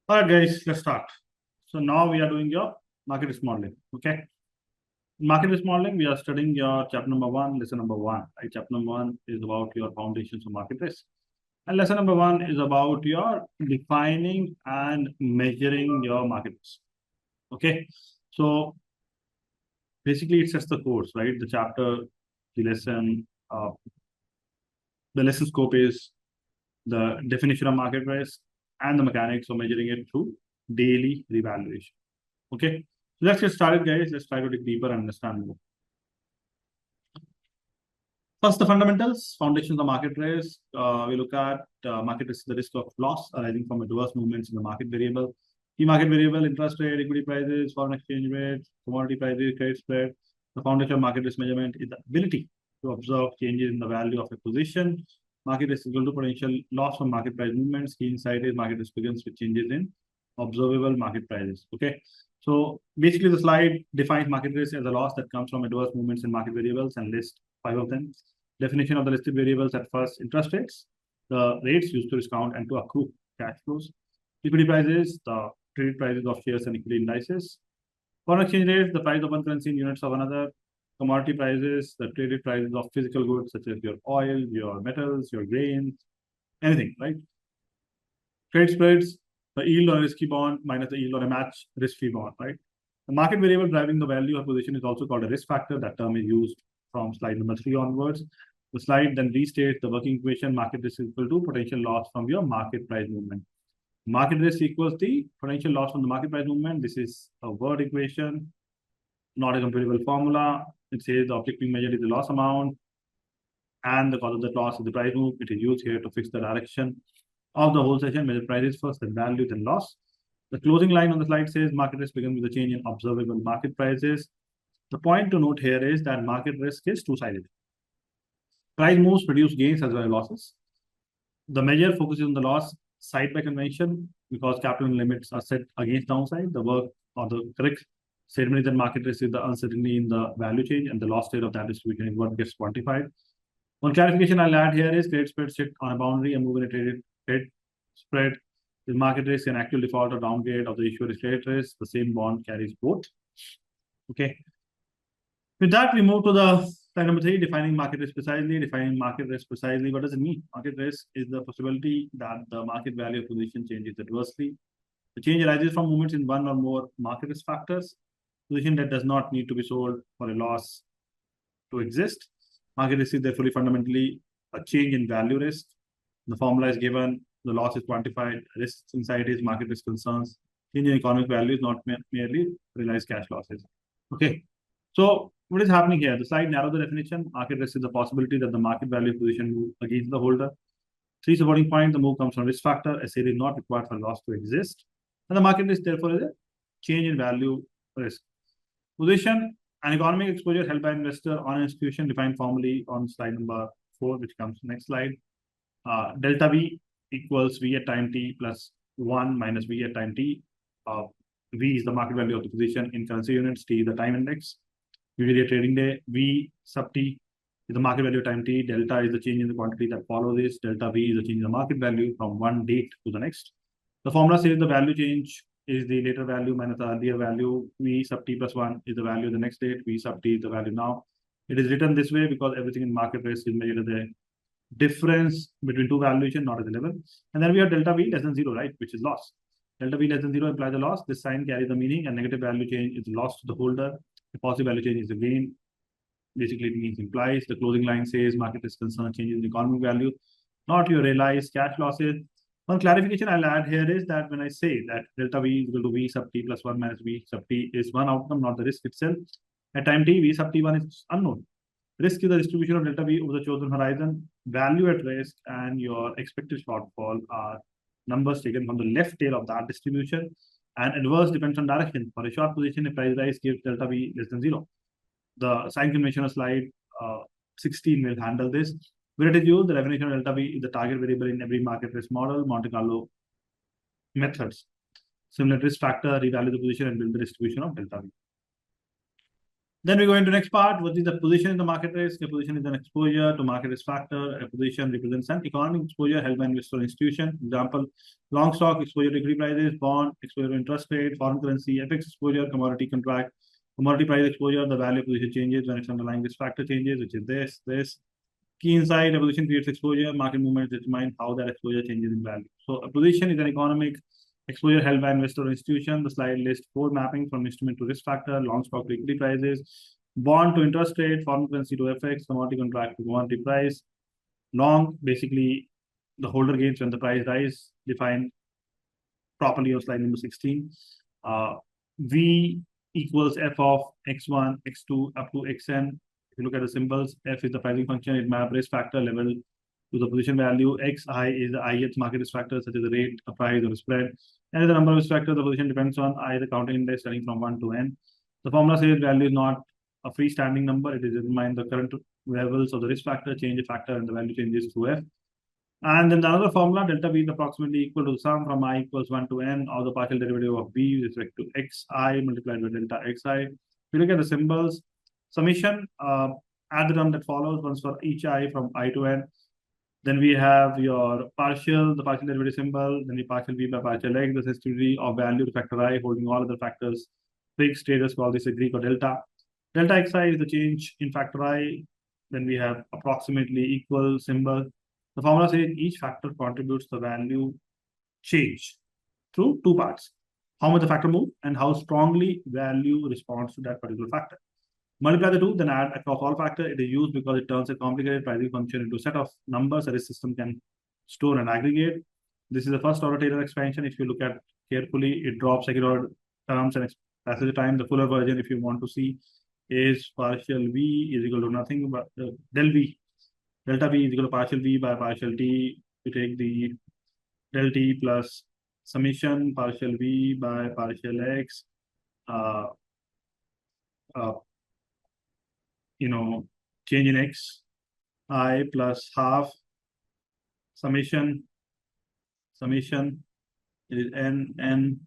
All right, guys, let's start. So now we are doing your market risk modeling. Okay. Market risk modeling, we are studying your chapter number one, lesson number one. Right? Chapter number one is about your foundations of market risk. And lesson number one is about your defining and measuring your market risk. Okay. So basically it sets the course, right? The chapter, the lesson, the lesson scope is the definition of market risk and the mechanics of measuring it through daily revaluation. Okay, so let's get started, guys. Let's try to dig deeper and understand more. First, the fundamentals, foundations of market risk. We look at market risk, the risk of loss arising from adverse movements in the market variable. Key market variable, interest rate, equity prices, foreign exchange rates, commodity prices, credit spread. The foundation of market risk measurement is the ability to observe changes in the value of a position. Market risk is equal to potential loss from market price movements. Key insight is market risk begins with changes in observable market prices. Okay. So basically, the slide defines market risk as a loss that comes from adverse movements in market variables and lists 5 of them. Definition of the listed variables at first: interest rates, the rates used to discount and to accrue cash flows. Equity prices, the traded prices of shares and equity indices. Foreign exchange rates, the price of one currency in units of another. Commodity prices, the traded prices of physical goods such as your oil, your metals, your grains, anything, right? Trade spreads, the yield on a risky bond minus the yield on a match risk-free bond, right? The market variable driving the value of position is also called a risk factor. That term is used from slide number 3 onwards. The slide then restates the working equation: market risk is equal to potential loss from your market price movement. Market risk equals the potential loss from the market price movement. This is a word equation, not a comparable formula. It says the object being measured is the loss amount, and the cause of the loss is the price move. It is used here to fix the direction of the whole session. Measure prices first, then value, then loss. The closing line on the slide says market risk begins with a change in observable market prices. The point to note here is that market risk is two-sided. Price moves produce gains as well as losses. The measure focuses on the loss side by convention because capital limits are set against downside. The work or the correct statement is that market risk is the uncertainty in the value change, and the loss state of that distribution is what gets quantified. One clarification I'll add here is credit spread sit on a boundary and move in a traded credit spread. The market risk and actual default or downgrade of the issuer is credit risk. The same bond carries both. Okay. With that, we move to the slide number 3, defining market risk precisely. Defining market risk precisely. What does it mean? Market risk is the possibility that the market value of position changes adversely. The change arises from movements in one or more market risk factors. Position that does not need to be sold for a loss to exist. Market risk is therefore fundamentally a change in value risk. The formula is given, the loss is quantified, risks inside is market risk concerns. Change in economic value is not merely realized cash losses. Okay, so what is happening here? The slide narrows the definition. Market risk is the possibility that the market value position move against the holder. 3 supporting points: the move comes from risk factor. A sale is not required for loss to exist. And the market risk therefore is a change in value risk. Position: an economic exposure held by investor on an institution defined formally on slide number 4, which comes next slide. Delta V equals V at time t plus 1 minus V at time t. V is the market value of the position in currency units, T is the time index. Usually a trading day. V sub T is the market value time T. Delta is the change in the quantity that follows this. Delta V is the change in the market value from one date to the next. The formula says the value change is the later value minus the earlier value. V sub T plus 1 is the value of the next date. V sub T is the value now. It is written this way because everything in market risk is measured as a difference between two valuation, not as a level. And then we have delta V less than 0, right, which is loss. Delta V less than 0 implies a loss. This sign carries the meaning, and negative value change is loss to the holder. The positive value change is a gain. Basically, it means implies. The closing line says market risk concern changes in economic value, not your realized cash losses. One clarification I'll add here is that when I say that delta V is equal to V sub T plus 1 minus V sub T is one outcome, not the risk itself. At time T, V sub T1 is unknown. Risk is the distribution of delta V over the chosen horizon. Value at risk and your expected shortfall are numbers taken from the left tail of that distribution, and adverse depends on direction. For a short position, a price rise gives delta V less than 0. The sign convention of slide 16 will handle this. Where it is used, the definition of delta V is the target variable in every market risk model, Monte Carlo methods. Similar risk factor, revalue the position and build the distribution of delta V. Then we go into next part, what is the position in the market risk? A position is an exposure to market risk factor. A position represents an economic exposure held by investor or institution. Example, long stock exposure to equity prices, bond exposure to interest rate, foreign currency, FX exposure, commodity contract, commodity price exposure, the value of position changes when its underlying risk factor changes, which is this. Key insight, a position creates exposure, market movements determine how that exposure changes in value. So a position is an economic exposure held by investor or institution. The slide lists four mapping from instrument to risk factor, long stock to equity prices, bond to interest rate, foreign currency to FX, commodity contract to commodity price. Long, basically, the holder gains when the price rise, defined properly on slide number 16. V equals f of x1, x2 up to xn. If you look at the symbols, f is the pricing function, it maps risk factor level to the position value. Xi is the ith market risk factor, such as the rate, a price, or a spread. And the number of risk factors, the position depends on I, the counting index starting from 1 to n. The formula says value is not a freestanding number, it is determined the current levels of the risk factor, change a factor, and the value changes through f. And then the other formula, delta V is approximately equal to the sum from I equals 1 to n of the partial derivative of V with respect to xi multiplied by delta xi. If you look at the symbols, summation, add the term that follows once for each I from I to n. Then we have your partial, the partial derivative symbol, then the partial V by partial x, the sensitivity of value to factor I, holding all other factors fixed. Traders call this a Greek or delta. Delta xi is the change in factor I. Then we have approximately equal symbol. The formula says each factor contributes the value change through two parts. How much the factor move and how strongly value responds to that particular factor. Multiply the two, then add across all factors. It is used because it turns a complicated pricing function into a set of numbers that a system can store and aggregate. This is the first order Taylor expansion. If you look at carefully, it drops second order terms and passes the time. The fuller version, if you want to see, is partial V is equal to nothing but del V. Delta V is equal to partial V by partial T. You take the del T plus summation partial V by partial X. Change in X, I plus half summation, it is n,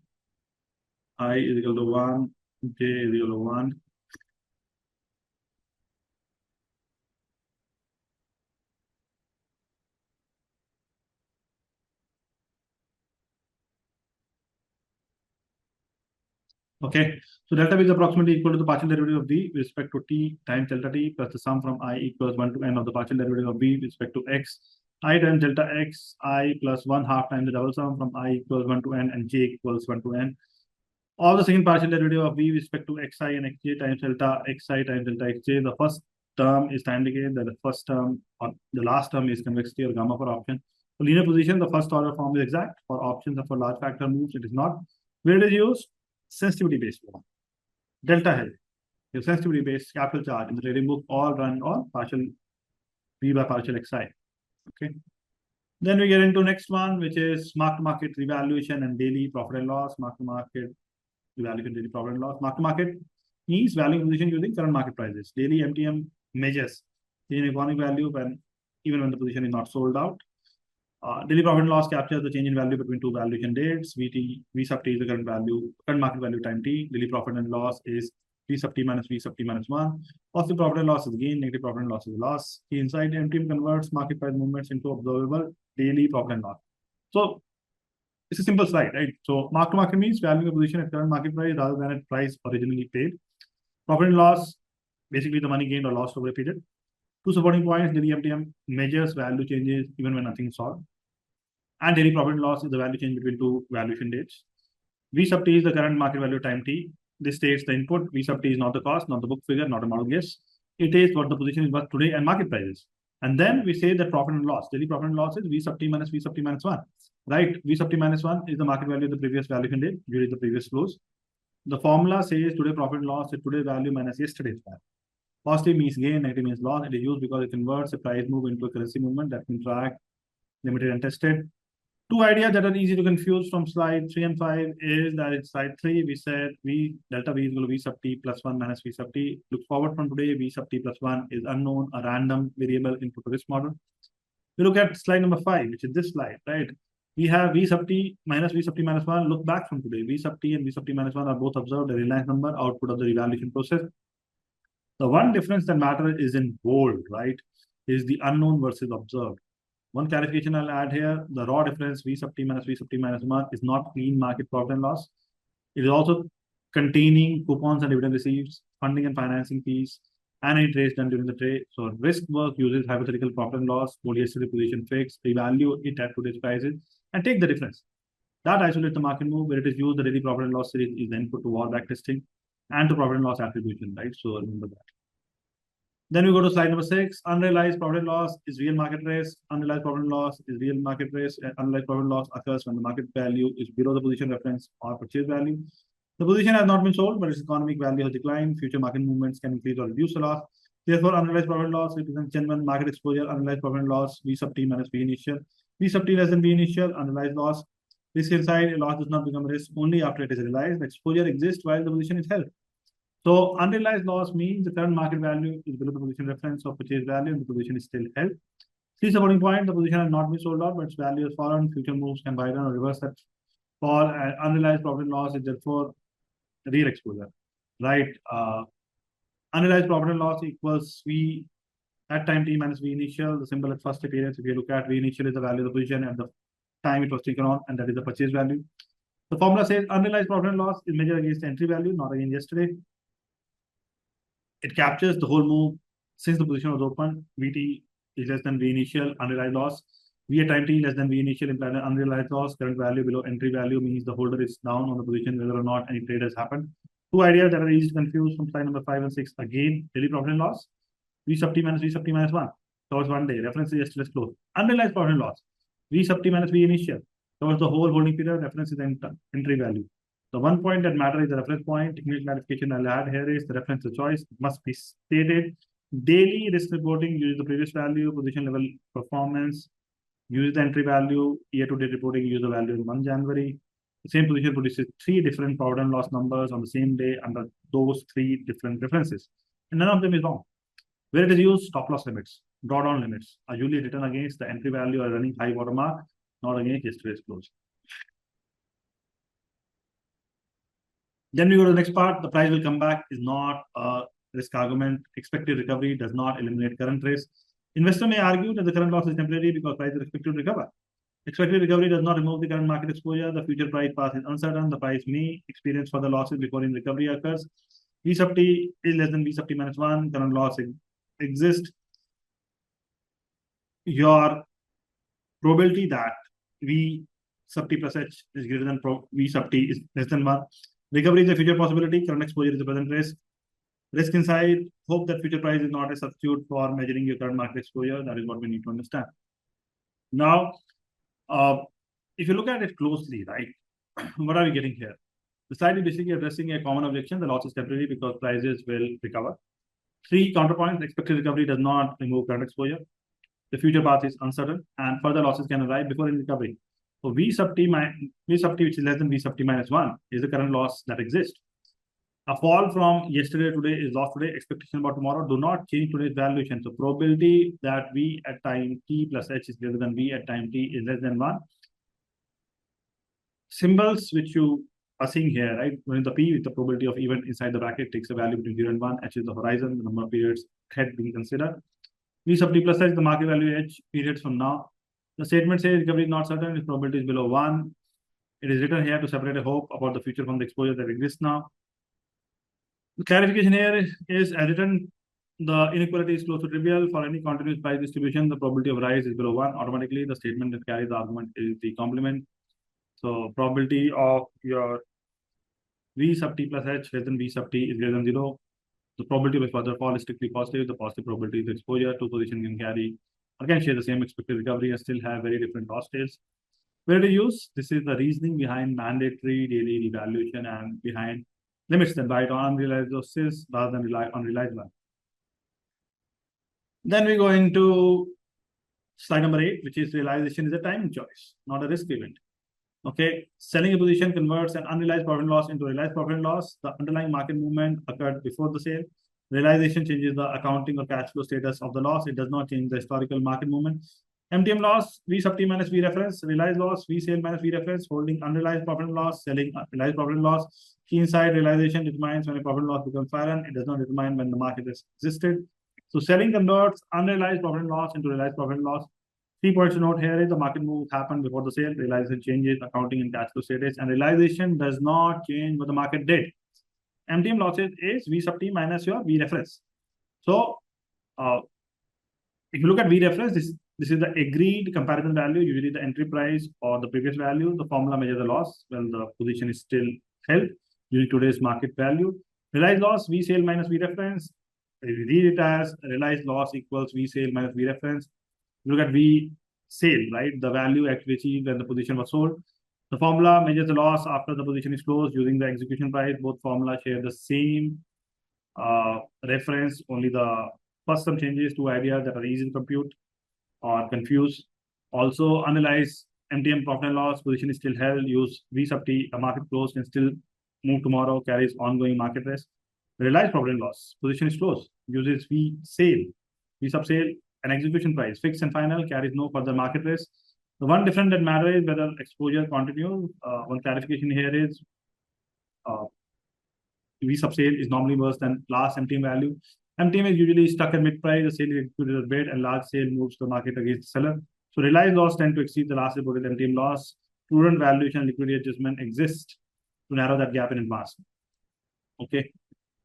I is equal to 1, j is equal to 1. Okay, so delta V is approximately equal to the partial derivative of V with respect to t times delta t plus the sum from I equals 1 to n of the partial derivative of V with respect to x. I times delta x, I plus 1/2 times the double sum from I equals 1 to n and j equals 1 to n. All the second partial derivative of V with respect to xi and xj times delta xi times delta xj. The first term is time decay, the first term or the last term is convexity or gamma for option. For linear position, the first order form is exact. For options or for large factor moves, it is not. Where it is used? Sensitivity based form. Delta H, your sensitivity based capital charge in the trading book, all run on partial V by partial xi. Okay. Then we get into next one, which is mark-to-market revaluation and daily profit and loss. Mark-to-market revaluation, daily profit and loss. Mark-to-market means valuing position using current market prices. Daily MTM measures the economic value even when the position is not sold out. Daily profit and loss captures the change in value between two valuation dates. V sub t is the current market value time t. Daily profit and loss is V sub t minus V sub t minus 1. Positive profit and loss is gain, negative profit and loss is loss. Inside MTM converts market price movements into observable daily profit and loss. So it's a simple slide, right? So mark to market means valuing a position at current market price rather than at price originally paid. Profit and loss, basically the money gained or lost over a period. Two supporting points, daily MTM measures value changes even when nothing is solved. And daily profit and loss is the value change between two valuation dates. V sub t is the current market value time t. This states the input. V sub t is not the cost, not the book figure, not a model guess. It is what the position is worth today and market prices. And then we say that profit and loss. Daily profit and loss is V sub t minus V sub t minus 1. Right? V sub t minus 1 is the market value of the previous valuation date during the previous close. The formula says today profit and loss is today's value minus yesterday's value. Positive means gain, negative means loss. It is used because it converts a price move into a currency movement that can track, limited and tested. Two ideas that are easy to confuse from slide 3 and 5 is that in slide 3, we said delta V is equal to V sub t plus 1 minus V sub t. Look forward from today, V sub t plus 1 is unknown, a random variable input to risk model. We look at slide number 5, which is this slide, right? We have V sub t minus V sub t minus 1. Look back from today. V sub t and V sub t minus 1 are both observed, a Reliance number, output of the revaluation process. The one difference that matters is in bold, right? Is the unknown versus observed. One clarification I'll add here, the raw difference V sub t minus V sub t minus 1 is not clean market profit and loss. It is also containing coupons and dividend receipts, funding and financing fees, and any trades done during the trade. So risk work uses hypothetical profit and loss, hold yesterday's position fixed, revalue it at today's prices, and take the difference. That isolates the market move. Where it is used, the daily profit and loss series is then put to war back testing and to profit and loss attribution, right? So remember that. Then we go to slide number 6. Unrealized profit and loss is real market risk. Unrealized profit and loss is real market risk. And unrealized profit and loss occurs when the market value is below the position reference or purchase value. The position has not been sold, but its economic value has declined. Future market movements can increase or reduce the loss. Therefore, unrealized profit and loss represents genuine market exposure. Unrealized profit and loss, V sub t minus V initial. V sub t less than V initial, unrealized loss. Risk inside, a loss does not become risk only after it is realized. The exposure exists while the position is held. So unrealized loss means the current market value is below the position reference or purchase value and the position is still held. See supporting point, the position has not been sold out, but its value has fallen. Future moves can buy down or reverse that fall. And unrealized profit and loss is therefore real exposure, right? Unrealized profit and loss equals V at time t minus V initial, the symbol at first appearance. If you look at V initial is the value of the position at the time it was taken on, and that is the purchase value. The formula says unrealized profit and loss is measured against the entry value, not against yesterday. It captures the whole move since the position was open. VT is less than V initial, unrealized loss. V at time t less than V initial implies an unrealized loss. Current value below entry value means the holder is down on the position whether or not any trade has happened. Two ideas that are easy to confuse from slide number 5 and 6. Again, daily profit and loss. V sub t minus V sub t minus 1. Covers one day. Reference is yesterday's close. Unrealized profit and loss. V sub t minus V initial. Covers the whole holding period. Reference is entry value. The one point that matters is the reference point. Technical clarification I'll add here is the reference to choice must be stated. Daily risk reporting uses the previous value, position level performance, use the entry value, year-to-date reporting use the value in 1 January. The same position produces 3 different profit and loss numbers on the same day under those 3 different references. And none of them is wrong. Where it is used, stop loss limits, drawdown limits are usually written against the entry value or running high watermark, not against yesterday's close. Then we go to the next part. The price will come back is not a risk argument. Expected recovery does not eliminate current risk. Investor may argue that the current loss is temporary because price is expected to recover. Expected recovery does not remove the current market exposure. The future price path is uncertain. The price may experience further losses before any recovery occurs. V sub t is less than V sub t minus 1. Current loss exists. Your probability that V sub t plus h is greater than V sub t is less than 1. Recovery is a future possibility. Current exposure is the present risk. Risk inside. Hope that future price is not a substitute for measuring your current market exposure. That is what we need to understand. Now, if you look at it closely, right, what are we getting here? The slide is basically addressing a common objection. The loss is temporary because prices will recover. 3 counterpoints. Expected recovery does not remove current exposure. The future path is uncertain, and further losses can arrive before any recovery. So V sub t, which is less than V sub t minus 1, is the current loss that exists. A fall from yesterday to today is loss today. Expectation about tomorrow do not change today's valuation. So probability that V at time t plus h is greater than V at time t is less than 1. Symbols which you are seeing here, right? When the P with the probability of event inside the bracket takes a value between 0 and 1. H is the horizon, the number of periods ahead being considered. V sub t plus h is the market value H periods from now. The statement says recovery is not certain if probability is below 1. It is written here to separate a hope about the future from the exposure that exists now. The clarification here is as written, the inequality is close to trivial. For any continuous price distribution, the probability of rise is below 1. Automatically, the statement that carries the argument is the complement. So probability of your V sub t plus h less than V sub t is greater than 0. The probability of a further fall is strictly positive. The positive probability is exposure. 2 positions can carry or can share the same expected recovery and still have very different loss tails. Where to use? This is the reasoning behind mandatory daily revaluation and behind limits that buy on unrealized losses rather than rely on realized one. Then we go into slide number 8, which is realization is a timing choice, not a risk event. Okay, selling a position converts an unrealized profit and loss into realized profit and loss. The underlying market movement occurred before the sale. Realization changes the accounting or cash flow status of the loss. It does not change the historical market movement. MTM loss, V sub T minus V reference, realized loss, V sale minus V reference, holding unrealized profit and loss, selling realized profit and loss. Key insight, realization determines when a profit and loss becomes apparent. It does not determine when the market has existed. So selling converts unrealized profit and loss into realized profit and loss. 3 points to note here is the market move happened before the sale, realization changes, accounting and cash flow status, and realization does not change what the market did. MTM losses is V sub T minus your V reference. So if you look at V reference, this is the agreed comparison value, usually the entry price or the previous value. The formula measures the loss when the position is still held using today's market value. Realized loss, V sale minus V reference. If you read it as realized loss equals V sale minus V reference. Look at V sale, right? The value actually achieved when the position was sold. The formula measures the loss after the position is closed using the execution price. Both formulas share the same reference, only the first some changes to ideas that are easy to compute or confuse. Also, analyze MTM profit and loss, position is still held, use V sub T, a market close can still move tomorrow, carries ongoing market risk. Realized profit and loss, position is closed, uses V sale, V sub sale, an execution price, fixed and final, carries no further market risk. The one difference that matters is whether exposure continues. One clarification here is V sub sale is normally worse than last MTM value. MTM is usually stuck at mid price, the sale is executed at bid, and large sale moves the market against the seller. So realized loss tend to exceed the last reported MTM loss. Prudent valuation and liquidity adjustment exist to narrow that gap in advance. Okay.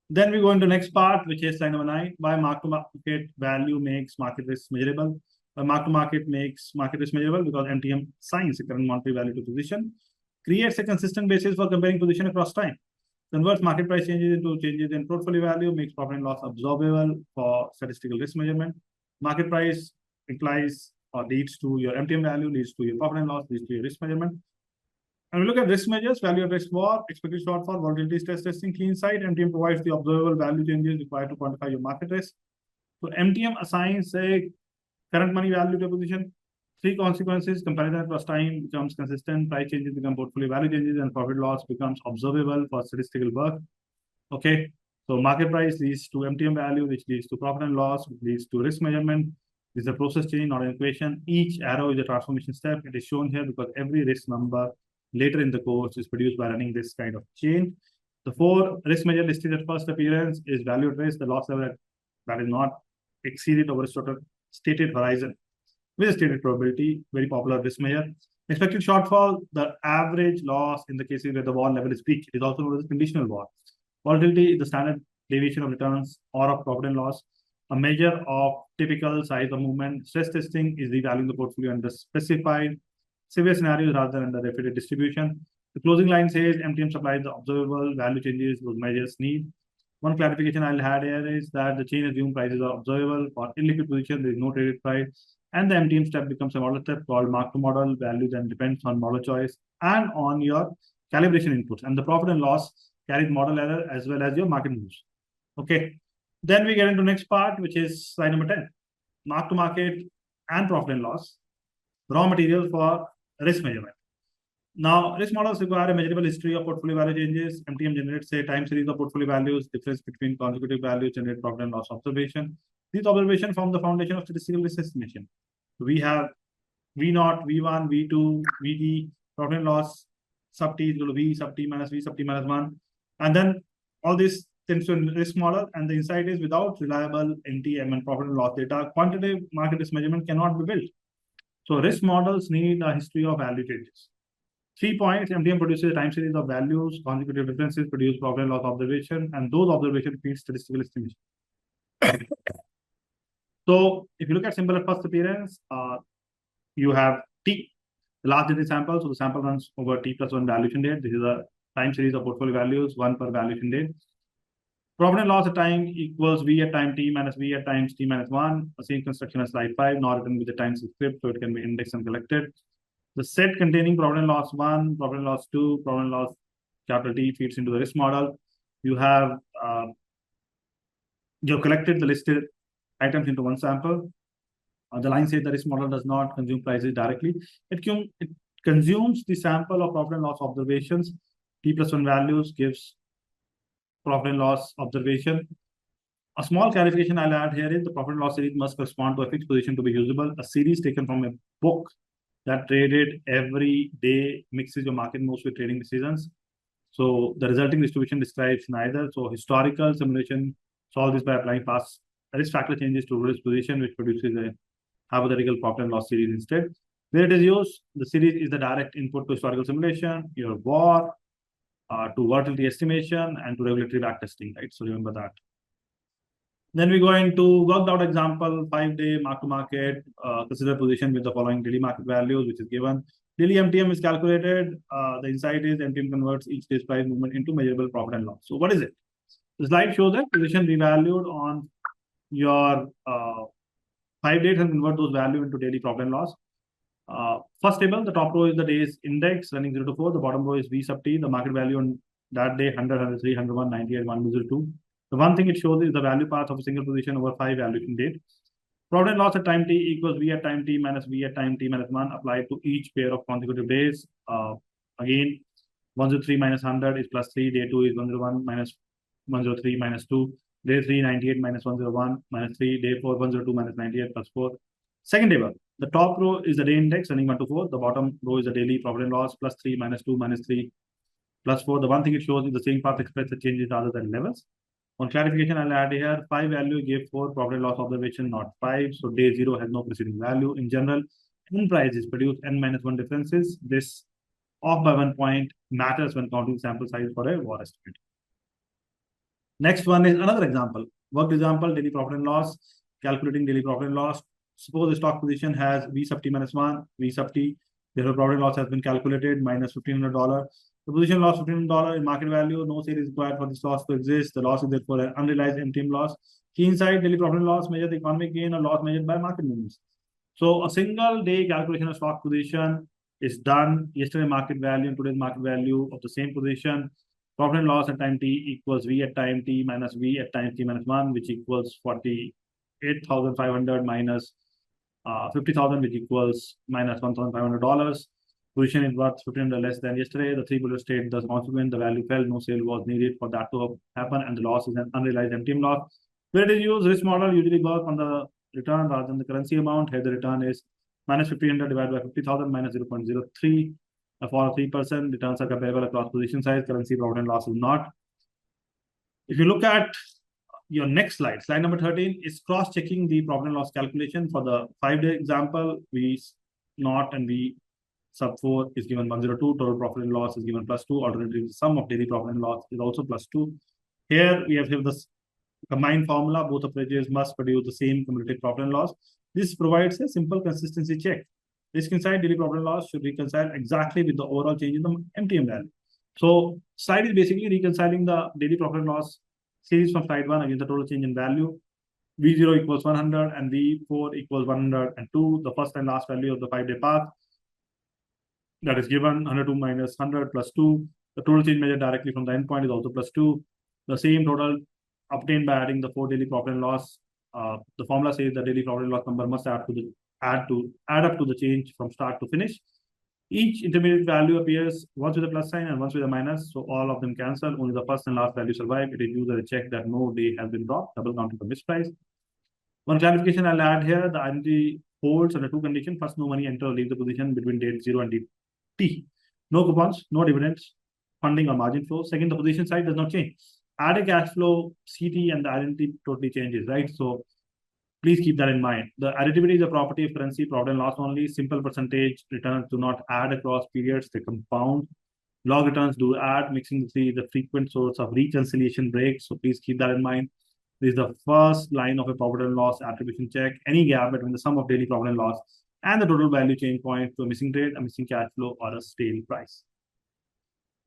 Then we go into the next part, which is slide number 9. Why mark-to-market value makes market risk measurable. Mark-to-market makes market risk measurable because MTM assigns a current monetary value to position, creates a consistent basis for comparing position across time, converts market price changes into changes in portfolio value, makes profit and loss observable for statistical risk measurement. Market price implies or leads to your MTM value, leads to your profit and loss, leads to your risk measurement. And we look at risk measures, value at risk war, expected shortfall, volatility stress testing, key insight. MTM provides the observable value changes required to quantify your market risk. So MTM assigns a current money value to a position. 3 consequences: comparison across time becomes consistent, price changes become portfolio value changes, and profit loss becomes observable for statistical work. Okay, so market price leads to MTM value, which leads to profit and loss, which leads to risk measurement. This is a process chain, not an equation. Each arrow is a transformation step. It is shown here because every risk number later in the course is produced by running this kind of chain. The 4 risk measure listed at first appearance is value at risk, the loss level that is not exceeded over a certain stated horizon with a stated probability, very popular risk measure. Expected shortfall, the average loss in the cases where the wall level is weak. It is also known as conditional wall. Volatility is the standard deviation of returns or of profit and loss, a measure of typical size of movement. Stress testing is revaluing the portfolio under specified severe scenarios rather than the repeated distribution. The closing line says MTM supplies the observable value changes those measures need. One clarification I'll add here is that the chain assumed prices are observable. For illiquid position, there is no traded price. And the MTM step becomes a model step called mark-to-model. Value then depends on model choice and on your calibration inputs. And the profit and loss carries model error as well as your market moves. Okay. Then we get into the next part, which is slide number 10. Mark-to-market and profit and loss. Raw materials for risk measurement. Now, risk models require a measurable history of portfolio value changes. MTM generates a time series of portfolio values, difference between consecutive values generate profit and loss observation. These observations form the foundation of statistical risk estimation. We have V0, V1, V2, VT, profit and loss, sub T equal to V sub T minus V sub T minus 1. And then all this tends to a risk model, and the insight is without reliable MTM and profit and loss data, quantitative market risk measurement cannot be built. So risk models need a history of value changes. 3 points: MTM produces a time series of values, consecutive differences produce profit and loss observation, and those observations feed statistical estimation. So if you look at symbol at first appearance, you have T, the last digit sample. So the sample runs over T plus 1 valuation date. This is a time series of portfolio values, 1 per valuation date. Profit and loss at time equals V at time T minus V at times T minus 1. The same construction as slide 5, not written with the time script, so it can be indexed and collected. The set containing profit and loss 1, profit and loss 2, profit and loss capital T feeds into the risk model. You have collected the listed items into one sample. The line says the risk model does not consume prices directly. It consumes the sample of profit and loss observations. T plus 1 values gives profit and loss observation. A small clarification I'll add here is the profit and loss series must correspond to a fixed position to be usable. A series taken from a book that traded every day mixes your market moves with trading decisions. So the resulting distribution describes neither. So historical simulation solve this by applying past risk factor changes to risk position, which produces a hypothetical profit and loss series instead. Where it is used, the series is the direct input to historical simulation, your VAR, to volatility estimation, and to regulatory backtesting, right? So remember that. Then we go into worked out example, 5-day mark-to-market, consider position with the following daily market values, which is given. Daily MTM is calculated. The insight is MTM converts each day's price movement into measurable profit and loss. So what is it? The slide shows that position revalued on your 5 days and convert those value into daily profit and loss. First table, the top row is the day's index running 0 to 4. The bottom row is V sub T, the market value on that day 100, 103, 101, 98, 102. The one thing it shows is the value path of a single position over 5 valuation date. Profit and loss at time t equals V at time t minus V at time t minus 1 applied to each pair of consecutive days. Again, 103 minus 100 is plus 3. Day 2 is 101 minus 103 minus 2. Day 3, 98 minus 101 minus 3. Day 4, 102 minus 98 plus 4. Second table, the top row is the day index running 1 to 4. The bottom row is the daily profit and loss plus 3 minus 2 minus 3 plus 4. The one thing it shows is the same path expressed the changes other than levels. On clarification, I'll add here 5 value gave 4 profit and loss observation, not 5. So day 0 has no preceding value. In general, n prices produce n minus 1 differences. This off by 1 point matters when counting sample size for a VAR estimate. Next one is another example. Worked example, daily profit and loss, calculating daily profit and loss. Suppose the stock position has V sub T minus 1, V sub T. Therefore, profit and loss has been calculated minus $1,500. The position loss $1,500 in market value. No sale is required for this loss to exist. The loss is therefore an unrealized MTM loss. Key insight, daily profit and loss measure the economic gain or loss measured by market movements. So a single day calculation of stock position is done. Yesterday market value and today's market value of the same position. Profit and loss at time t equals V at time t minus V at time t minus 1, which equals 48,500 minus 50,000, which equals minus $1,500. Position is worth 1,500 less than yesterday. The 3 bullet state thus consequent. The value fell. No sale was needed for that to happen, and the loss is an unrealized MTM loss. Where it is used, risk model usually work on the return rather than the currency amount. Here the return is minus 1,500 divided by 50,000 minus 0.03. For 3%, returns are comparable across position size. Currency profit and loss is not. If you look at your next slide, slide number 13 is cross-checking the profit and loss calculation. For the 5-day example, V naught and V sub 4 is given 102. Total profit and loss is given plus 2. Alternatively, the sum of daily profit and loss is also plus 2. Here we have this combined formula. Both approaches must produce the same cumulative profit and loss. This provides a simple consistency check. Risk inside daily profit and loss should reconcile exactly with the overall change in the MTM value. So slide is basically reconciling the daily profit and loss series from slide 1 against the total change in value. V0 equals 100 and V4 equals 102. The first and last value of the 5-day path that is given 102 minus 100 plus 2. The total change measured directly from the endpoint is also plus 2. The same total obtained by adding the 4 daily profit and loss. The formula says the daily profit and loss number must add up to the change from start to finish. Each intermediate value appears once with a plus sign and once with a minus, so all of them cancel. Only the first and last value survive. It is used as a check that no day has been dropped, double counting for misprice. One clarification I'll add here: the identity holds under 2 conditions. First, no money enter or leave the position between date 0 and date T. No coupons, no dividends, funding or margin flow. Second, the position side does not change. Add a cash flow, CT, and the identity totally changes, right? So please keep that in mind. The additivity is a property of currency, profit and loss only. Simple percentage returns do not add across periods, they compound. Log returns do add, mixing the frequent source of reconciliation breaks. So please keep that in mind. This is the first line of a profit and loss attribution check. Any gap between the sum of daily profit and loss and the total value change point to a missing trade, a missing cash flow, or a stale price.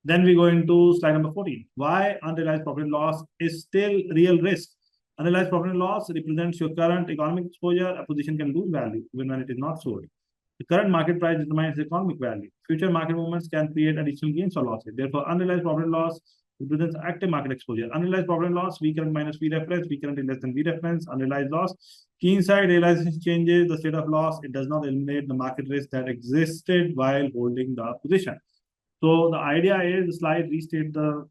Then we go into slide number 14. Why unrealized profit and loss is still real risk. Unrealized profit and loss represents your current economic exposure. A position can lose value even when it is not sold. The current market price determines the economic value. Future market movements can create additional gains or losses. Therefore, unrealized profit and loss represents active market exposure. Unrealized profit and loss, V current minus V reference, V current is less than V reference. Unrealized loss, key insight, realization changes the state of loss. It does not eliminate the market risk that existed while holding the position. So the idea is the slide restate the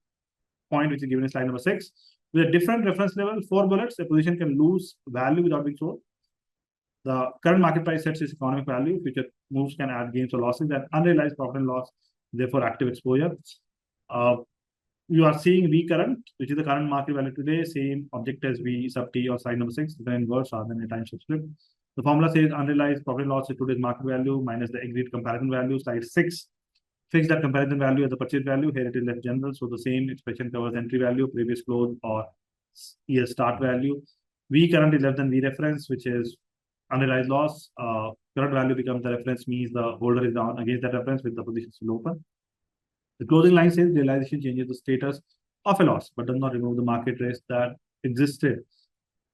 point which is given in slide number 6. With a different reference level, 4 bullets, a position can lose value without being sold. The current market price sets its economic value. Future moves can add gains or losses, and unrealized profit and loss, therefore active exposure. You are seeing V current, which is the current market value today, same object as V sub T or slide number 6, then inverse rather than a time shift split. The formula says unrealized profit and loss is today's market value minus the exit comparison value, slide 6. Fix that comparison value as the purchase value. Here it is left general, so the same expression covers entry value, previous close, or year start value. V current is less than V reference, which is unrealized loss. Current value becomes the reference, means the holder is down against that reference with the position still open. The closing line says realization changes the status of a loss, but does not remove the market risk that existed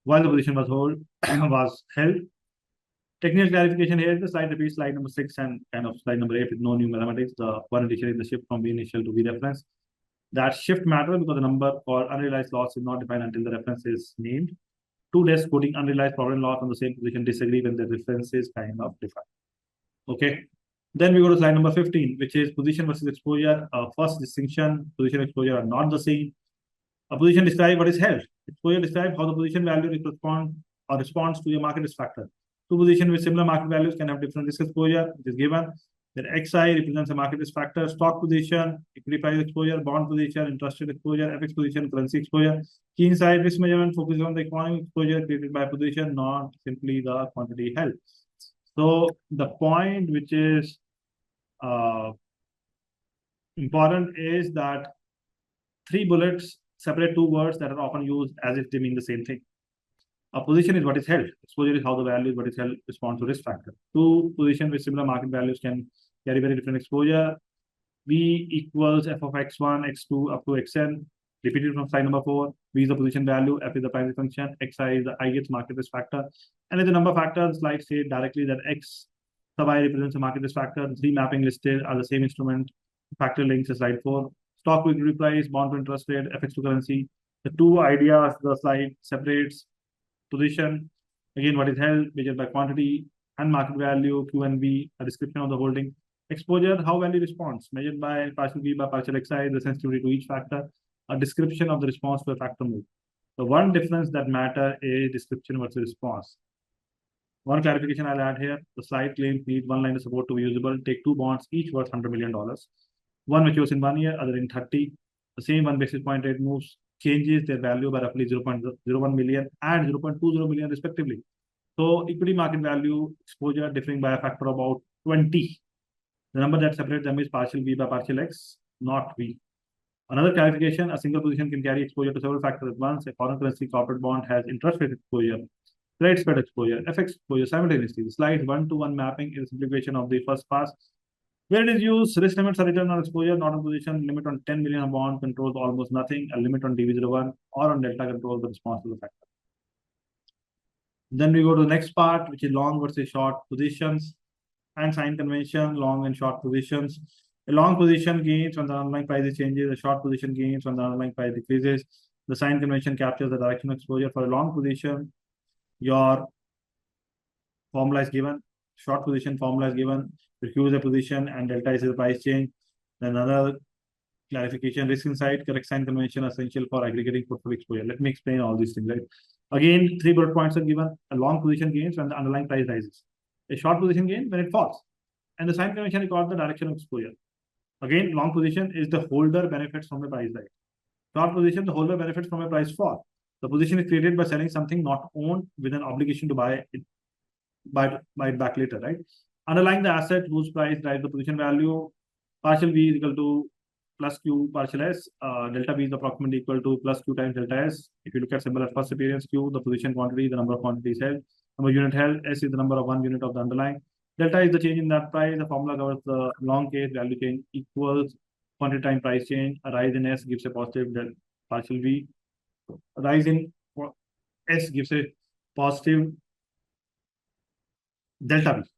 while the position was held. Technical clarification here, the slide repeats slide number 6 and kind of slide number 8 with no new mathematics. The one addition is the shift from V initial to V reference. That shift matters because the number called unrealized loss is not defined until the reference is named. Two desks quoting unrealized profit and loss on the same position disagree when the reference is kind of defined. Okay. Then we go to slide number 15, which is position versus exposure. First distinction, position and exposure are not the same. A position describes what is held. Exposure describes how the position value responds to a market risk factor. Two positions with similar market values can have different risk exposure, which is given. Then XI represents a market risk factor, stock position, equity price exposure, bond position, interest rate exposure, FX position, currency exposure. Key insight, risk measurement focuses on the economic exposure created by position, not simply the quantity held. So the point which is important is that 3 bullets separate 2 words that are often used as if they mean the same thing. A position is what is held. Exposure is how the value is what is held responds to risk factor. Two positions with similar market values can carry very different exposure. V equals f of x1, x2 up to xn. Repeated from slide number 4. V is the position value, f is the primary function, xi is the ith market risk factor. And as the number factor, slide state directly that x sub I represents a market risk factor. The 3 mapping listed are the same instrument. Factor links is slide 4. Stock to equity price, bond to interest rate, FX to currency. The 2 ideas, the slide separates position, again, what is held, measured by quantity, and market value, Q and V, a description of the holding. Exposure, how value responds, measured by partial V by partial XI, the sensitivity to each factor, a description of the response to a factor move. The one difference that matter is description versus response. One clarification I'll add here, the slide claims need one line of support to be usable. Take 2 bonds, each worth $100 million. One matures in 1 year, other in 30. The same 1 basis point rate moves changes their value by roughly 0.01 million and 0.20 million respectively. So equity market value exposure differing by a factor of about 20. The number that separates them is partial V by partial X, not V. Another clarification, a single position can carry exposure to several factors at once. A foreign currency corporate bond has interest rate exposure, credit spread exposure, FX exposure simultaneously. The slide 1-to-1 mapping is simplification of the first pass. Where it is used, risk limits are return on exposure, not on position. Limit on 10 million on bond controls almost nothing. A limit on DV01 or on delta controls the response to the factor. Then we go to the next part, which is long versus short positions and sign convention, long and short positions. A long position gains when the underlying price changes. A short position gains when the underlying price decreases. The sign convention captures the directional exposure. For a long position, your formula is given. Short position formula is given. Q is the position and delta is the price change. Then another clarification, risk insight, correct sign convention essential for aggregating portfolio exposure. Let me explain all these things, right? Again, 3 bullet points are given. A long position gains when the underlying price rises. A short position gains when it falls. And the sign convention is called the direction of exposure. Again, long position is the holder benefits from the price rise. Short position, the holder benefits from a price fall. The position is created by selling something not owned with an obligation to buy it back later, right? Underlying the asset whose price drives the position value, partial V is equal to plus Q partial S, delta V is approximately equal to plus Q times delta S. If you look at symbol at first appearance, Q, the position quantity, the number of quantities held, number of unit held, S is the number of 1 unit of the underlying. Delta is the change in that price. The formula covers the long case value change equals quantity time price change. A rise in S gives a positive partial V. A rise in S gives a positive delta V.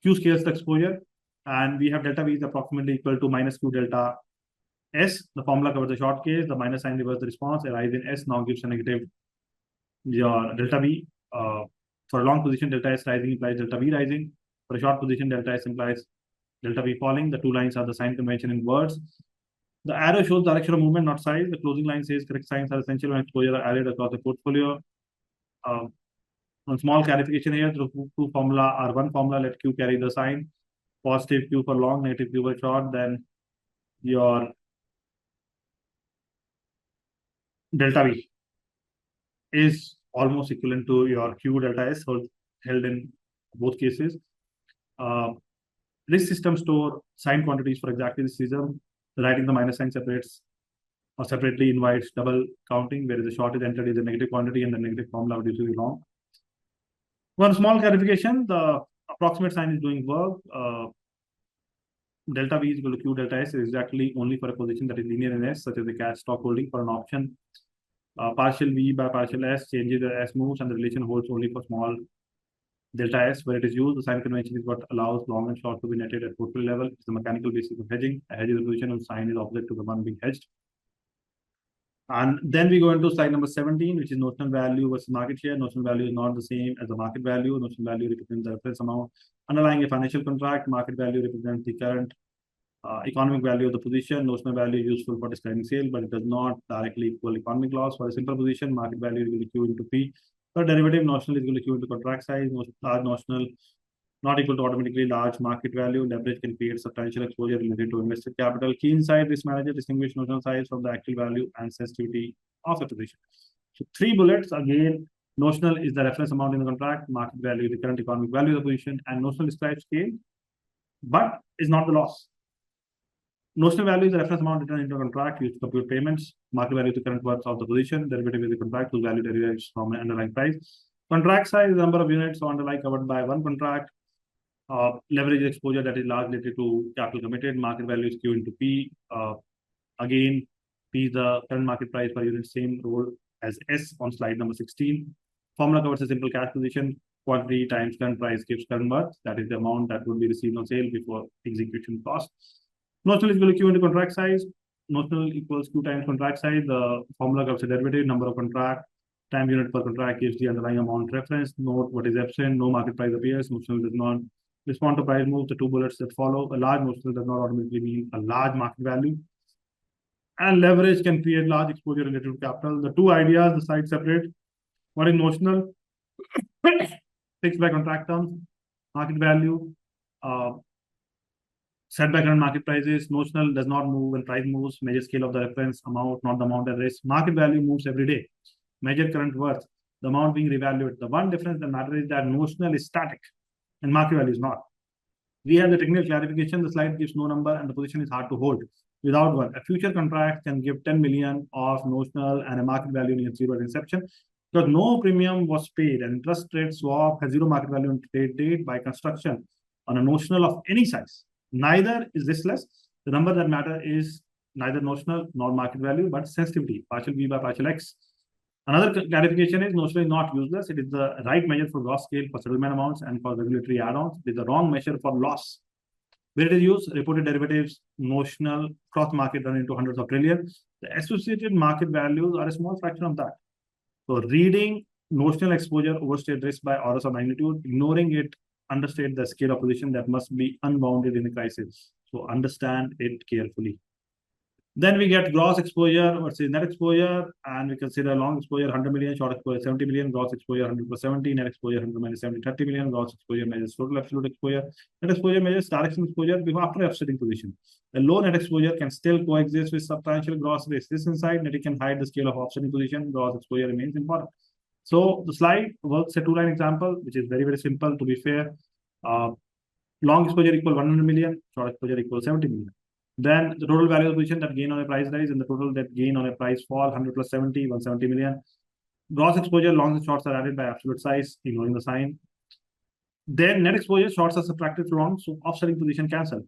Q scales the exposure, and we have delta V is approximately equal to minus Q delta S. The formula covers the short case. The minus sign reverses the response. A rise in S now gives a negative delta V. For a long position, delta S rising implies delta V rising. For a short position, delta S implies delta V falling. The 2 lines are the sign convention in words. The arrow shows direction of movement, not size. The closing line says correct signs are essential when exposure are added across the portfolio. One small clarification here: the two formula or one formula, let Q carry the sign. Positive Q for long, negative Q for short. Then your delta V is almost equivalent to your Q delta S, so held in both cases. This system store sign quantities for exactly this system. Writing the minus sign separates or separately invites double counting, where the short is entered is a negative quantity and the negative formula would usually long. One small clarification: the approximate sign is doing work. Delta V is equal to Q delta S is exactly only for a position that is linear in S, such as the cash stock holding for an option. Partial V by partial S changes the S moves, and the relation holds only for small delta S. Where it is used, the sign convention is what allows long and short to be netted at portfolio level. It's the mechanical basis of hedging. A hedge is a position whose sign is opposite to the one being hedged. And then we go into slide number 17, which is notional value versus market share. Notional value is not the same as the market value. Notional value represents the reference amount underlying a financial contract. Market value represents the current economic value of the position. Notional value is useful for describing sale, but it does not directly equal economic loss. For a simple position, market value is equal to Q into P. For derivative, notional is equal to Q into contract size. Large notional not equal to automatically large market value. Leverage can create substantial exposure related to invested capital. Key insight: risk manager distinguish notional size from the actual value and sensitivity of a position. So three bullets again. Notional is the reference amount in the contract. Market value is the current economic value of the position, and notional describes scale, but is not the loss. Notional value is the reference amount written into a contract used to compute payments. Market value is the current worth of the position. Derivative is the contract whose value derives from an underlying price. Contract size is the number of units or underlying covered by one contract. Leverage exposure that is largely related to capital committed. Market value is Q into P. Again, P is the current market price per unit, same role as S on slide number 16. Formula covers a simple cash position. Quantity times current price gives current worth. That is the amount that would be received on sale before execution cost. Notional is equal to Q into contract size. Notional equals Q times contract size. The formula covers a derivative, number of contract, time unit per contract gives the underlying amount reference. Note what is absent. No market price appears. Notional does not respond to price moves. The two bullets that follow. A large notional does not automatically mean a large market value. And leverage can create large exposure related to capital. The two ideas, the side separate. What is notional? Fixed by contract terms. Market value. Set by current market prices. Notional does not move when price moves. Measure scale of the reference amount, not the amount at risk. Market value moves every day. Measure current worth, the amount being revalued. The one difference that matters is that notional is static and market value is not. We have the technical clarification. The slide gives no number and the position is hard to hold without one. A future contract can give 10 million of notional and a market value near zero at inception because no premium was paid. An interest rate swap has zero market value on trade date by construction on a notional of any size. Neither is riskless. The number that matters is neither notional nor market value, but sensitivity, partial V by partial X. Another clarification is notional is not useless. It is the right measure for gross scale for settlement amounts and for regulatory add-ons. It is the wrong measure for loss. Where it is used, reported derivatives, notional, cross market run into hundreds of trillions. The associated market values are a small fraction of that. So reading notional exposure overstate risk by orders of magnitude, ignoring it understate the scale of position that must be unbounded in a crisis. So understand it carefully. Then we get gross exposure versus net exposure, and we consider long exposure 100 million, short exposure 70 million, gross exposure 100 plus 70, net exposure 100 minus 70, 30 million, gross exposure measures total absolute exposure, net exposure measures direction exposure before after offsetting position. A low net exposure can still coexist with substantial gross risk. This insight that it can hide the scale of offsetting position, gross exposure remains important. So the slide works a two-line example, which is very, very simple to be fair. Long exposure equal 100 million, short exposure equal 70 million. Then the total value of the position that gain on a price rise and the total that gain on a price fall, 100 plus 70, 170 million. Gross exposure, longs and shorts are added by absolute size, ignoring the sign. Then net exposure, shorts are subtracted from long, so offsetting position cancel.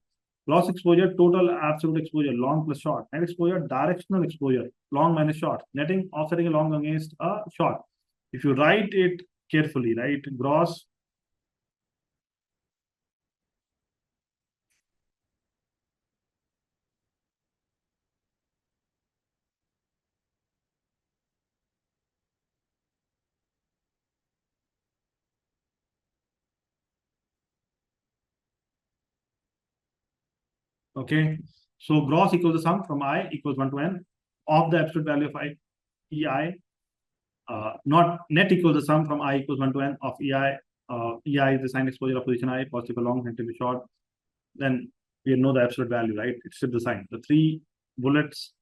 Gross exposure, total absolute exposure, long plus short. Net exposure, directional exposure, long minus short. Netting, offsetting a long against a short. If you write it carefully, right, gross okay. So gross equals the sum from I equals 1 to n of the absolute value of EI. Not net equals the sum from I equals 1 to n of EI. EI is the sign exposure of position I, positive for long, negative for short. Then we know the absolute value, right? It's still the sign. The three bullets: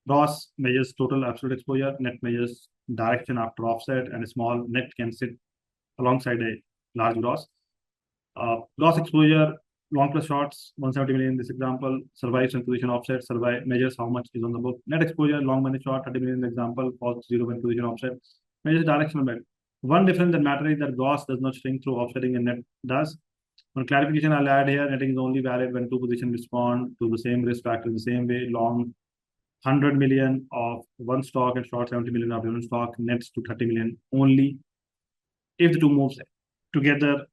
gross measures total absolute exposure, net measures direction after offset, and a small net can sit alongside a large gross. Gross exposure, long plus shorts, 170 million in this example, survives when position offset, measures how much is on the book. Net exposure, long minus short, 30 million in the example, falls zero when position offset, measures directional bet. One difference that matters is that gross does not shrink through offsetting and net does. For clarification, I'll add here, netting is only valid when two positions respond to the same risk factor the same way. Long 100 million of one stock and short 70 million of one stock nets to 30 million only if the two moves together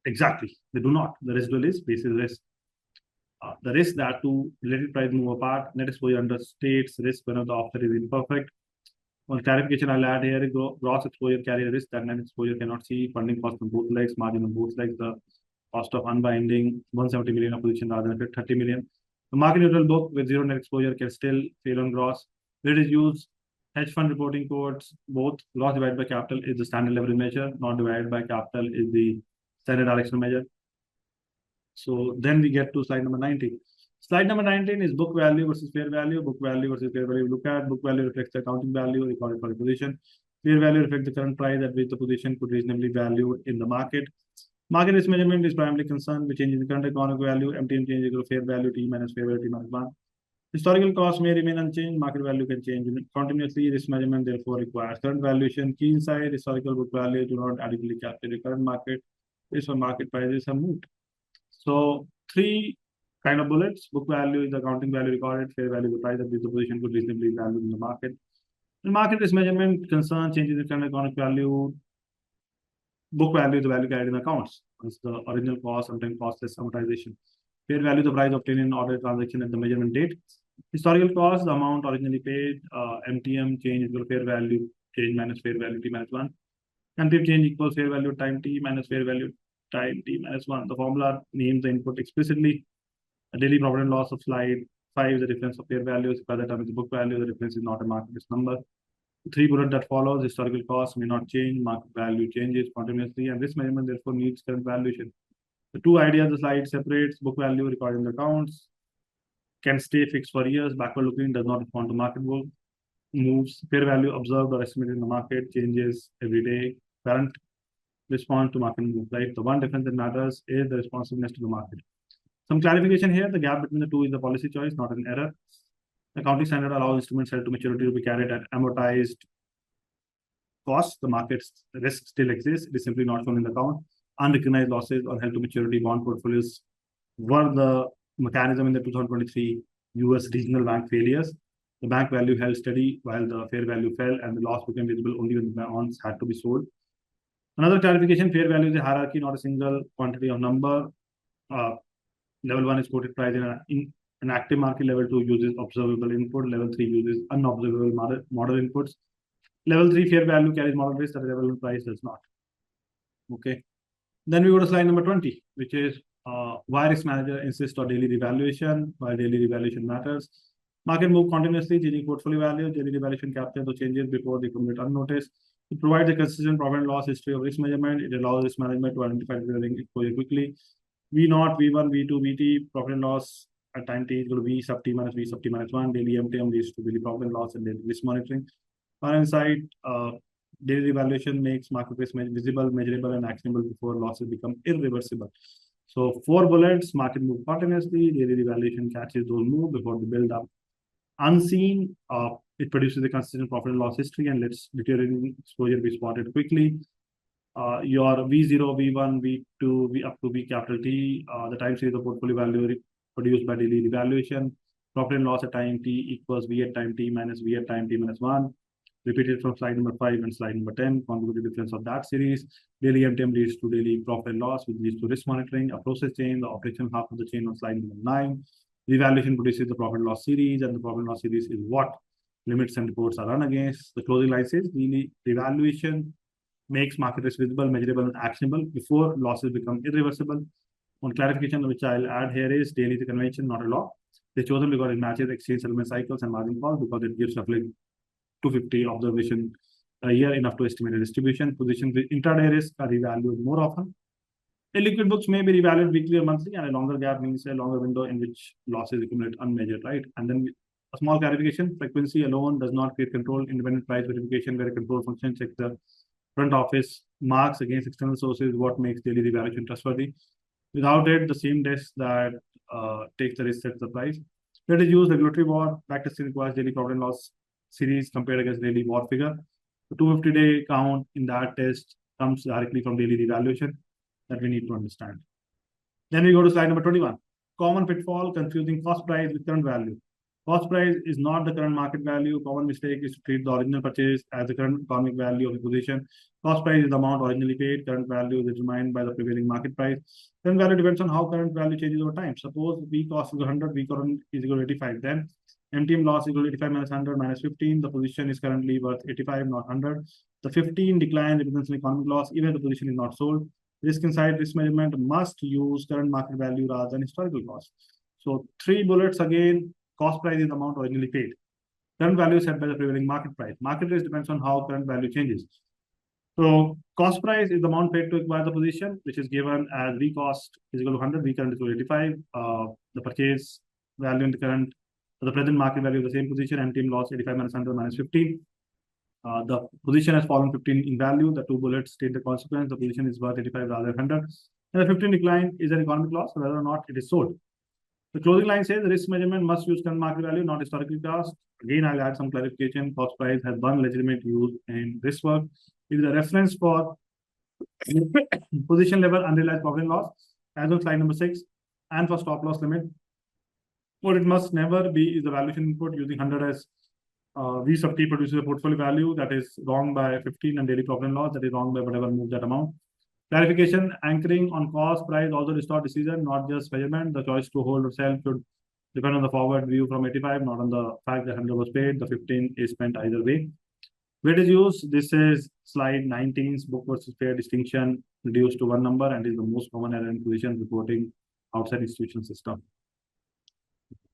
exactly. They do not. The residual is basis risk. The risk that two related price move apart, net exposure understates risk when the offset is imperfect. One clarification I'll add here: gross exposure carry a risk that net exposure cannot see. Funding cost on both legs, margin on both legs, the cost of unbinding 170 million of position rather than 30 million. The market neutral book with zero net exposure can still fail on gross. Where it is used, hedge fund reporting codes, both gross divided by capital is the standard leverage measure, not divided by capital is the standard directional measure. So then we get to slide number 19. Slide number 19 is book value versus fair value. Book value versus fair value. Look at book value reflects the accounting value recorded for the position. Fair value reflects the current price at which the position could reasonably value in the market. Market risk measurement is primarily concerned with changing the current economic value. MTM change equal to fair value T minus fair value T minus 1. Historical cost may remain unchanged. Market value can change continuously. Risk measurement therefore requires current valuation. Key insight: historical book value do not adequately capture the current market risk or market prices are moved. So three kind of bullets: book value is the accounting value recorded, fair value the price at which the position could reasonably value in the market. And market risk measurement concern changes in current economic value. Book value is the value carried in accounts. It's the original cost, sometimes cost less amortization. Fair value, the price obtained in order transaction at the measurement date. Historical cost, the amount originally paid. MTM change equal fair value change minus fair value T minus 1. MTM change equals fair value time T minus fair value time T minus 1. The formula names the input explicitly. A daily profit and loss of slide 5 is the difference of fair values. By the time it's book value, the difference is not a market risk number. The three bullet that follows: historical cost may not change, market value changes continuously, and risk measurement therefore needs current valuation. The two ideas the slide separates: book value recorded in the accounts can stay fixed for years. Backward looking does not respond to market moves. Fair value observed or estimated in the market changes every day. Current respond to market moves. Right. The one difference that matters is the responsiveness to the market. Some clarification here: the gap between the two is the policy choice, not an error. The accounting standard allows instruments held to maturity to be carried at amortized cost. The market's risk still exists. It is simply not shown in the account. Unrecognized losses on held to maturity bond portfolios were the mechanism in the 2023 US regional bank failures. The bank value held steady while the fair value fell, and the loss became visible only when the bonds had to be sold. Another clarification: fair value is a hierarchy, not a single quantity of number. Level 1 is quoted price in an active market. Level 2 uses observable input. Level 3 uses unobservable model inputs. Level 3 fair value carries model risk that level 1 price does not. Okay. Then we go to slide number 20, which is why risk manager insists on daily revaluation. Why daily revaluation matters. Market move continuously, changing portfolio value. Daily revaluation captures the changes before they commit unnoticed. It provides a consistent profit and loss history of risk measurement. It allows risk management to identify the exposure quickly. V0, V1, V2, VT, profit and loss at time T is equal to V sub T minus V sub T minus 1. Daily MTM leads to daily profit and loss and daily risk monitoring. On insight, daily evaluation makes market risk visible, measurable, and actionable before losses become irreversible. So 4 bullets: market move continuously, daily evaluation catches those moves before they build up. Unseen, it produces a consistent profit and loss history and lets deteriorating exposure be spotted quickly. Your V0, V1, V2, V up to V capital T, the time series of portfolio value produced by daily evaluation. Profit and loss at time T equals V at time T minus V at time T minus 1. Repeated from slide number 5 and slide number 10. Consecutive difference of that series. Daily MTM leads to daily profit and loss, which leads to risk monitoring. A process chain, the operation half of the chain on slide number 9. The evaluation produces the profit and loss series, and the profit and loss series is what limits and reports are run against. The closing line says daily evaluation makes market risk visible, measurable, and actionable before losses become irreversible. One clarification which I'll add here is daily is a convention, not a law. They chosen because it matches exchange settlement cycles and margin calls because it gives roughly 250 observation a year, enough to estimate a distribution. Positions with intraday risk are revalued more often. Illiquid books may be revalued weekly or monthly, and a longer gap means a longer window in which losses accumulate unmeasured, right? And then a small clarification: frequency alone does not create control. Independent price verification, where a control function checks the front office marks against external sources, what makes daily revaluation trustworthy. Without it, the same desk that takes the risk sets the price. Let us use regulatory war. Backtesting requires daily profit and loss series compared against daily war figure. The 250-day count in that test comes directly from daily revaluation that we need to understand. Then we go to slide number 21. Common pitfall: confusing cost price with current value. Cost price is not the current market value. Common mistake is to treat the original purchase as the current economic value of the position. Cost price is the amount originally paid. Current value is determined by the prevailing market price. Current value depends on how current value changes over time. Suppose V cost is 100, V current is equal to 85. Then MTM loss is equal to 85 minus 100 minus 15. The position is currently worth 85, not 100. The 15 decline represents an economic loss even if the position is not sold. Risk inside risk measurement must use current market value rather than historical cost. So 3 bullets again. Cost price is the amount originally paid. Current value is set by the prevailing market price. Market risk depends on how current value changes. So cost price is the amount paid to acquire the position, which is given as V cost is equal to 100, V current is equal to 85. The purchase value in the present market value of the same position, MTM loss 85 minus 100 minus 15. The position has fallen 15 in value. The 2 bullets state the consequence. The position is worth 85 rather than 100. And the 15 decline is an economic loss, whether or not it is sold. The closing line says the risk measurement must use current market value, not historical cost. Again, I'll add some clarification. Cost price has one legitimate use in risk work. It is a reference for position level unrealized profit and loss, as on slide number 6, and for stop loss limit. What it must never be is the valuation input using 100 as V sub T produces a portfolio value that is wrong by 15 and daily profit and loss that is wrong by whatever move that amount. Clarification: anchoring on cost price also distort decision, not just measurement. The choice to hold or sell should depend on the forward view from 85, not on the fact that 100 was paid. The 15 is spent either way. Weightage use: this is slide 19's book versus fair distinction reduced to one number and is the most common error in position reporting outside institution system.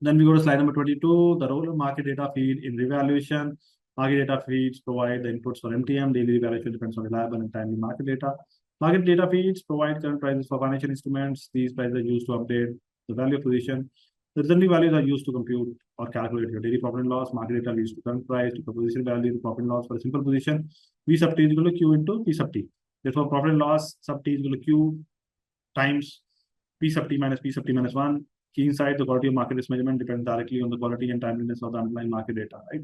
Then we go to slide number 22, the role of market data feed in revaluation. Market data feeds provide the inputs for MTM. Daily revaluation depends on reliable and timely market data. Market data feeds provide current prices for financial instruments. These prices are used to update the value of position. The resulting values are used to compute or calculate your daily profit and loss. Market data leads to current price, to the position value, to profit and loss for a simple position. V sub T is equal to Q into P sub T. Therefore, profit and loss sub T is equal to Q times P sub T minus P sub T minus 1. Key insight: the quality of market risk measurement depends directly on the quality and timeliness of the underlying market data, right?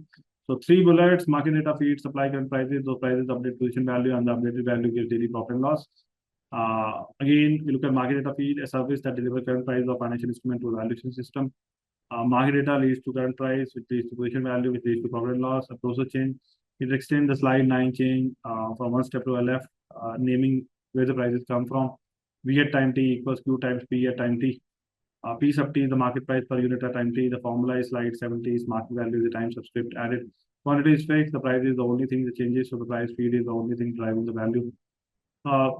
So 3 bullets: market data feed, supply current prices, those prices update position value, and the updated value gives daily profit and loss. Again, we look at market data feed, a service that delivers current price of financial instrument to a valuation system. Market data leads to current price, which leads to position value, which leads to profit and loss. A process change: it extends the slide 9 change from one step to a left, naming where the prices come from. V at time t equals Q times P at time t. P sub T is the market price per unit at time t. The formula is slide 70 is market value is the time subscript added. Quantity is fixed. The price is the only thing that changes. So the price feed is the only thing driving the value.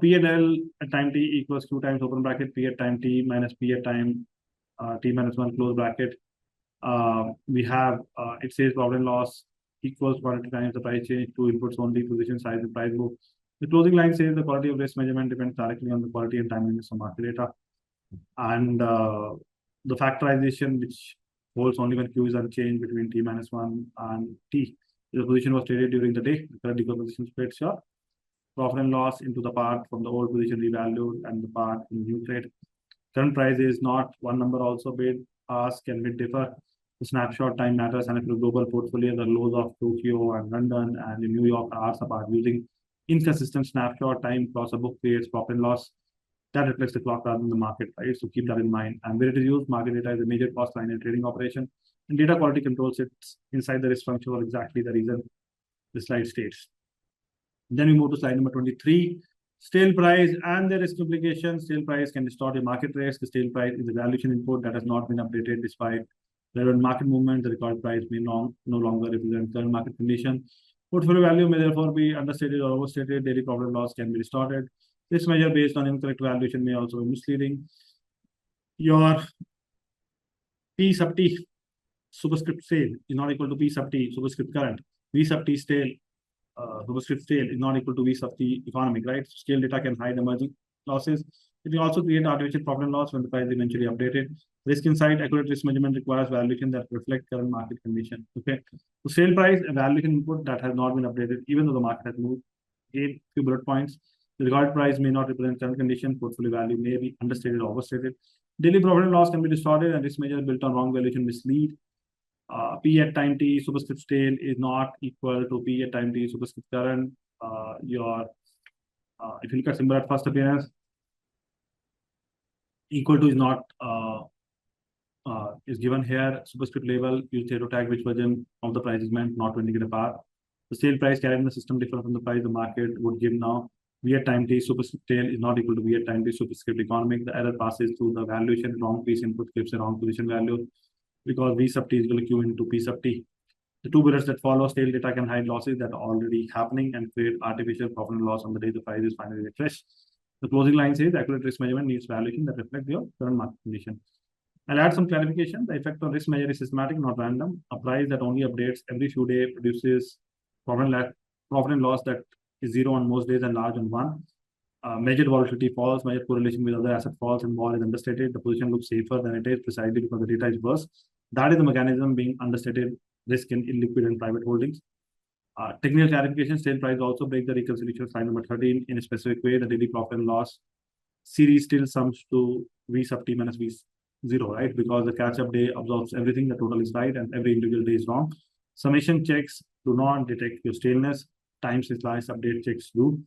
P and L at time t equals Q times open bracket P at time t minus P at time t minus 1 close bracket. We have it says profit and loss equals quantity times the price change. 2 inputs only: position size and price book. The closing line says the quality of risk measurement depends directly on the quality and timeliness of market data. And the factorization, which holds only when Q is unchanged between T minus 1 and T. If the position was traded during the day, the current decomposition splits your profit and loss into the part from the old position revalued and the part in new trade. Current price is not one number also bid, ask, and bid differ. The snapshot time matters, and if the global portfolio, the lows of Tokyo and London and in New York are apart. Using inconsistent snapshot time across a book creates profit and loss. That reflects the clock rather than the market price. So keep that in mind. And where it is used, market data is a major cost line in trading operation. And data quality control sits inside the risk function for exactly the reason the slide states. Then we move to slide number 23. Stale price and their risk implications. Stale price can distort your market risk. The stale price is a valuation input that has not been updated despite relevant market movement. The record price may no longer represent current market condition. Portfolio value may therefore be understated or overstated. Daily profit and loss can be distorted. This measure based on incorrect valuation may also be misleading. Your P sub T superscript sale is not equal to P sub T superscript current. V sub T stale superscript stale is not equal to V sub T economic, right? So scale data can hide emerging losses. It will also create artificial profit and loss when the price is eventually updated. Risk insight, accurate risk measurement requires valuation that reflect current market condition. Okay. So sale price, a valuation input that has not been updated, even though the market has moved. Again, few bullet points. The recorded price may not represent current condition. Portfolio value may be understated or overstated. Daily profit and loss can be distorted, and risk measure built on wrong valuation mislead. P at time t superscript stale is not equal to P at time t superscript current. If you look at symbol at first appearance, equal to is not is given here. Superscript label, use zero tag which version of the price is meant, not to indicate a path. The sale price carried in the system differ from the price the market would give now. V at time t superscript tail is not equal to V at time t superscript economic. The error passes through the valuation. Wrong piece input gives a wrong position value because V sub t is equal to Q into P sub t. The two bullets that follow, stale data can hide losses that are already happening and create artificial profit and loss on the day the price is finally refreshed. The closing line says accurate risk measurement needs valuation that reflect your current market condition. I'll add some clarification. The effect of risk measure is systematic, not random. A price that only updates every few days produces profit and loss that is zero on most days and large on one. Measured volatility falls, measured correlation with other asset falls, and vol is understated. The position looks safer than it is precisely because the data is worse. That is the mechanism being understated risk in illiquid and private holdings. Technical clarification, sale price also break the reconciliation slide number 13 in a specific way. The daily profit and loss series still sums to V sub t minus V 0, right? Because the catch-up day absorbs everything, the total is right, and every individual day is wrong. Summation checks do not detect your staleness. Time slice update checks do.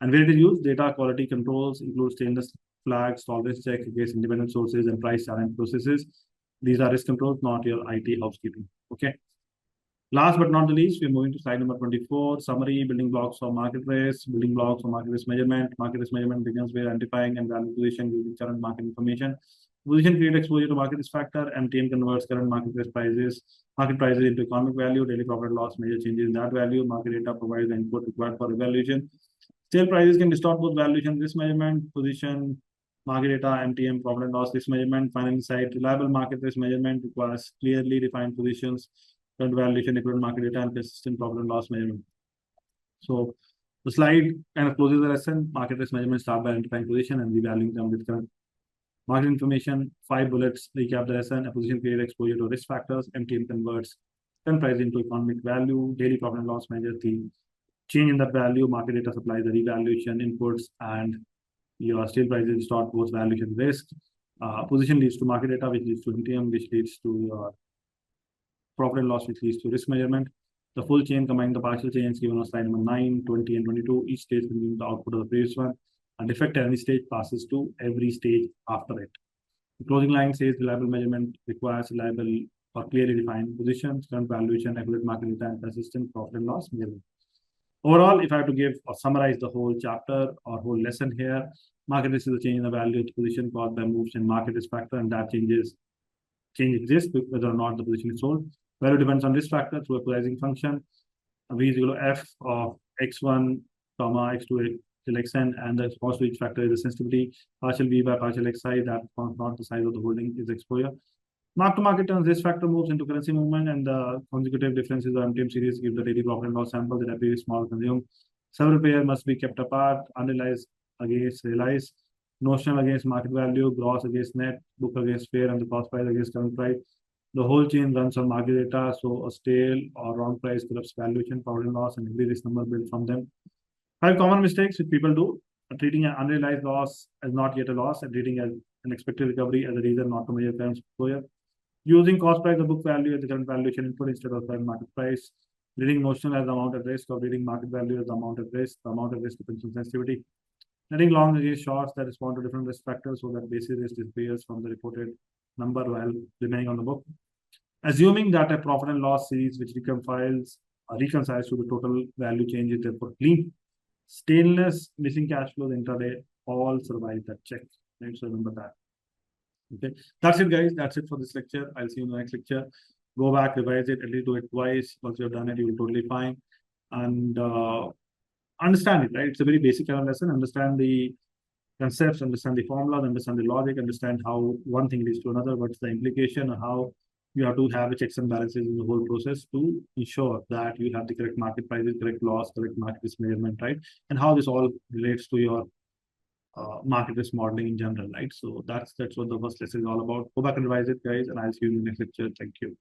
And where it is used, data quality controls include staleness flags, tolerance check against independent sources, and price challenge processes. These are risk controls, not your IT housekeeping. Okay. Last but not the least, we're moving to slide number 24, summary, building blocks for market risk, building blocks for market risk measurement. Market risk measurement begins with identifying and value position using current market information. Position create exposure to market risk factor. MTM converts current market prices into economic value. Daily profit and loss measure changes in that value. Market data provides the input required for evaluation. Sale prices can distort both valuation, risk measurement, position, market data, MTM, profit and loss risk measurement. Final insight, reliable market risk measurement requires clearly defined positions, current valuation, equivalent market data, and persistent profit and loss measurement. So the slide kind of closes the lesson. Market risk measurement start by identifying position and revaluing them with current market information. 5 bullets recap the lesson. A position create exposure to risk factors. MTM converts current price into economic value. Daily profit and loss measure the change in that value. Market data supplies the revaluation inputs, and your sale prices distort both valuation risk. Position leads to market data, which leads to MTM, which leads to your profit and loss, which leads to risk measurement. The full chain combining the partial chains given on slide number 9, 20, and 22. Each stage contains the output of the previous one. A defect at any stage passes to every stage after it. The closing line says reliable measurement requires reliable or clearly defined positions, current valuation, accurate market data, and consistent profit and loss measurement. Overall, if I have to give or summarize the whole chapter or whole lesson here, market risk is a change in the value of the position caused by moves in market risk factor, and that change exists whether or not the position is sold. Value depends on risk factor through a pricing function. V is equal to F of x1, comma x2 till xn, and the response to each factor is the sensitivity. Partial V by partial xi, that not the size of the holding is exposure. Mark to market terms, this factor moves into currency movement, and the consecutive differences of MTM series give the daily profit and loss sample that appears small consumed. Several pairs must be kept apart, unrealized against realized, notional against market value, gross against net, book against fair, and the cost price against current price. The whole chain runs on market data, so a stale or wrong price corrupts valuation, profit and loss, and every risk number built from them. 5 common mistakes which people do: treating an unrealized loss as not yet a loss, and treating an expected recovery as a reason not to measure current exposure. Using cost price or book value as the current valuation input instead of current market price. Reading notional as the amount at risk, or reading market value as the amount at risk. The amount at risk depends on sensitivity. Netting long against shorts that respond to different risk factors so that basic risk disappears from the reported number while remaining on the book. Assuming that a profit and loss series which reconciles to the total value change is therefore clean. Staleness, missing cash flows, intraday, all survive that check. Right? So remember that. Okay, that's it, guys. That's it for this lecture. I'll see you in the next lecture. Go back, revise it, at least do it twice. Once you have done it, you will totally fine. And understand it, right? It's a very basic kind of lesson. Understand the concepts, understand the formulas, understand the logic, understand how one thing leads to another, what's the implication, and how you have to have the checks and balances in the whole process to ensure that you have the correct market prices, correct loss, correct market risk measurement, right? And how this all relates to your market risk modeling in general, right? So that's what the first lesson is all about. Go back and revise it, guys, and I'll see you in the next lecture. Thank you.